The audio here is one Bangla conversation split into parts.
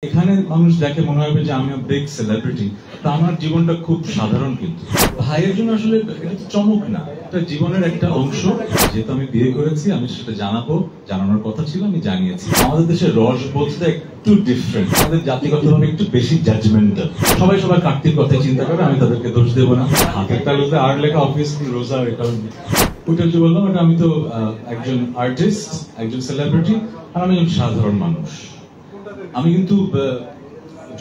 এখানে মানুষ দেখে মনে হবে যে আমি বিগ সেলিব্রিটি, তা আমার জীবনটা খুব সাধারণ। কিন্তু ভাইয়ের জন্য আসলে এটা তো চমক না, এটা জীবনের একটা অংশ। যেহেতু আমি বিয়ে করেছি, আমি সেটা জানানোর কথা ছিল, আমি জানিয়েছি। আমাদের দেশের রসবোধটা একটু ডিফারেন্ট, আমাদের জাতিগতভাবে একটু বেশি জাজমেন্টাল। সবাই সবার কার্তিক কথাই চিন্তা করে, আমি তাদেরকে দোষ দেবো না। হাতের তালুতে আর লেখা অবভিয়াসলি রোজা, এটা ওইটা যে বললাম, এটা আমি তো একজন আর্টিস্ট, একজন সেলিব্রিটি, আর আমি একজন সাধারণ মানুষ। আমি কিন্তু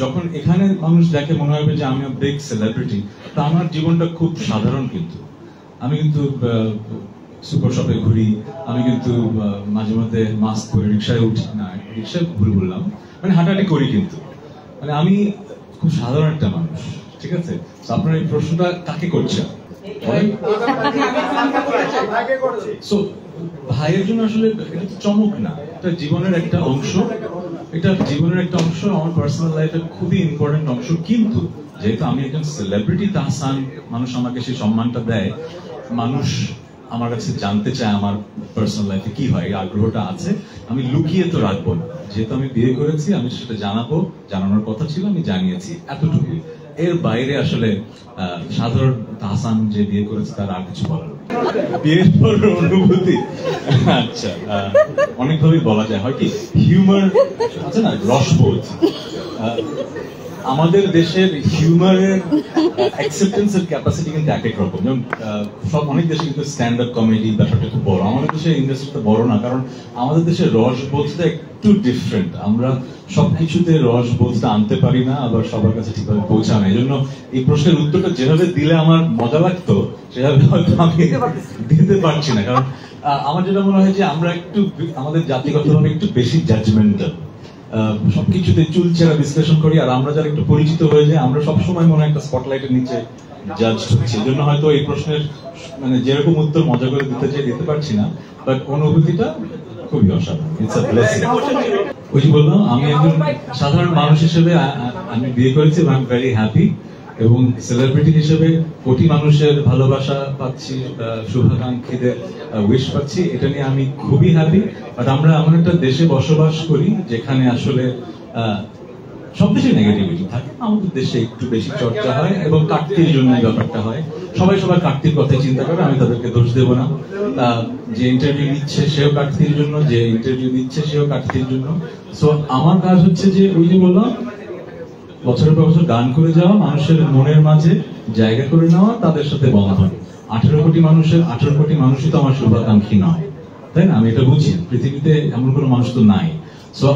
যখন এখানে মানুষ দেখে মনে হবে যে আমি বিগ সেলিব্রিটি, তা আমার জীবনটা খুব সাধারণ। কিন্তু আমি কিন্তু সুপার শপে ঘুরি, আমি কিন্তু মাঝে মধ্যে মাস্ক পরে রিক্সায় উঠি, না রিক্সায় ভুল বললাম, মানে হাঁটাহাঁটি করি। কিন্তু মানে আমি খুব সাধারণ একটা মানুষ, ঠিক আছে? আপনার এই প্রশ্নটা কাকে করছেন? ভাইয়ের জন্য আসলে এটা তো চমক না, এটা জীবনের একটা অংশ। এটা জীবনের একটা অংশ, আমার পার্সোনাল লাইফের খুবই ইম্পর্টেন্ট অংশ। কিন্তু যেহেতু আমি একজন সেলিব্রিটি তাহসান, মানুষ আমাকে সেই সম্মানটা দেয়, মানুষ আমার কাছে জানতে চায় আমার পার্সোনাল লাইফে কি হয়, আগ্রহটা আছে, আমি লুকিয়ে তো রাখবো না। যেহেতু আমি বিয়ে করেছি, আমি সেটা জানানোর কথা ছিল, আমি জানিয়েছি, এতটুকুই। এর বাইরে আসলে সাধারণ তাহসান যে বিয়ে করেছে তার আর কিছু বলার বিয়ের পর অনুভূতি। আচ্ছা, অনেকভাবেই বলা যায়, হয় কি হিউমার আছে না, রসবোধ। আমাদের দেশের হিউমারের অ্যাকসেপ্টেন্সের ক্যাপাসিটি কিন্তু এক এক রকম। যেমন অনেক দেশে কিন্তু স্ট্যান্ড আপ কমেডি ব্যাপারটা খুব বড়, আমাদের দেশের ইন্ডাস্ট্রিটা বড় না, কারণ আমাদের দেশের রসবোধটা একটু ডিফারেন্ট। আমরা সবকিছুতে রসবোধটা আনতে পারি না, আবার সবার কাছে ঠিকভাবে পৌঁছানো। এই জন্য এই প্রশ্নের উত্তরটা যেভাবে দিলে আমার মজা লাগতো, সেভাবে হয়তো আমি দিতে পারছি না। কারণ আমার যেটা মনে হয় যে আমরা একটু আমাদের জাতিগতভাবে একটু বেশি জাজমেন্টাল, সবকিছুতে চুলচেরা বিশ্লেষণ করি। আর আমরা যারা একটু পরিচিত হয়ে যায়, আমরা সবসময় মনে হয় একটা স্পটলাইটের নিচে জাজ হচ্ছি। এই জন্য হয়তো এই প্রশ্নের মানে যেরকম উত্তর মজা করে দিতে চাই দিতে পারছি না, বাট অনুভূতিটা খুবই অসাধারণ। It's a blessing. ওই যে বললাম, আমি একজন সাধারণ মানুষ হিসেবে আমি বিয়ে করেছি এবং আই এম ভেরি হ্যাপি। এবং সেলিব্রিটি হিসেবে কোটি মানুষের ভালোবাসা পাচ্ছি, শুভাকাঙ্ক্ষীদের উইশ পাচ্ছি, এটা নিয়ে আমি খুবই হ্যাপি। বাট আমরা এমন একটা দেশে বসবাস করি যেখানে আসলে সব দেশে নেগেটিভিটি থাকে, আমাদের দেশে একটু বেশি চর্চা হয় এবং কাটতির জন্য ব্যাপারটা হয়। সবাই সবার কাটতির কথাই চিন্তা করে, আমি তাদেরকে দোষ দেবো না। যে ইন্টারভিউ নিচ্ছে সেও কাটতির জন্য, যে ইন্টারভিউ দিচ্ছে সেও কাটতির জন্য। সো আমার কাজ হচ্ছে যে ওই যে বললাম, বছরের পর বছর গান করে যাওয়া, মানুষের মনের মাঝে জায়গা করে নেওয়া, তাদের সাথে বন্ধন। 18 কোটি মানুষের 18 কোটি মানুষই তো আমার শুভাকাঙ্ক্ষী নয়, তাই না? আমি এটা বুঝি, পৃথিবীতে এমন কোনো মানুষ তো নাই। সো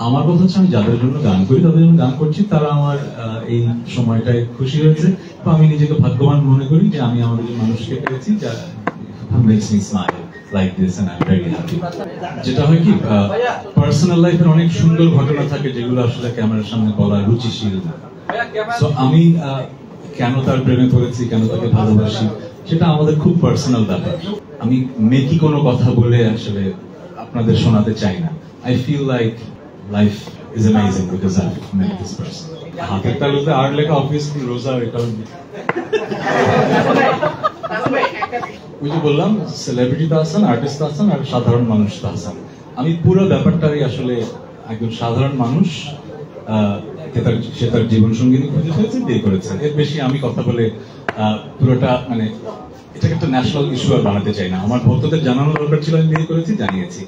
আমার কথা হচ্ছে, আমি যাদের জন্য গান করি, তাদের জন্য গান করছি, তারা আমার এই সময়টায় খুশি হয়েছে। তো আমি নিজেকে ভাগ্যবান মনে করি যে আমি আমাদের মানুষকে পেয়েছি যা makes me smile like this and I'm very happy. যেটা হয় কি, পার্সোনাল লাইফের অনেক সুন্দর ঘটনা থাকে যেগুলো আসলে ক্যামেরার সামনে বলা রুচিশীল না। সো আমি কেন তার প্রেমে পড়েছি, কেন তাকে ভালোবাসি, সেটা আমাদের খুব পার্সোনাল ব্যাপার। আমি মেকি কোনো কথা বলে আসলে আপনাদের শোনাতে চাই না। I feel like life is amazing because I've met this person. হাতের তালুতে আর লেখা অবভিয়াসলি রোজা, এটা ওই যে বললাম, সেলিব্রিটি তাহসান, আর্টিস্ট তাহসান, আর সাধারণ মানুষ তাহসান। আমি পুরো ব্যাপারটারই আসলে একজন সাধারণ মানুষ, সে তার জীবন সঙ্গিনী খুঁজে পেয়েছে, বিয়ে করেছে। এর বেশি আমি কথা বলে পুরোটা মানে এটাকে একটা ন্যাশনাল ইস্যু আর বানাতে চাই না। আমার ভক্তদের জানানোর দরকার ছিল, আমি বিয়ে করেছি, জানিয়েছি।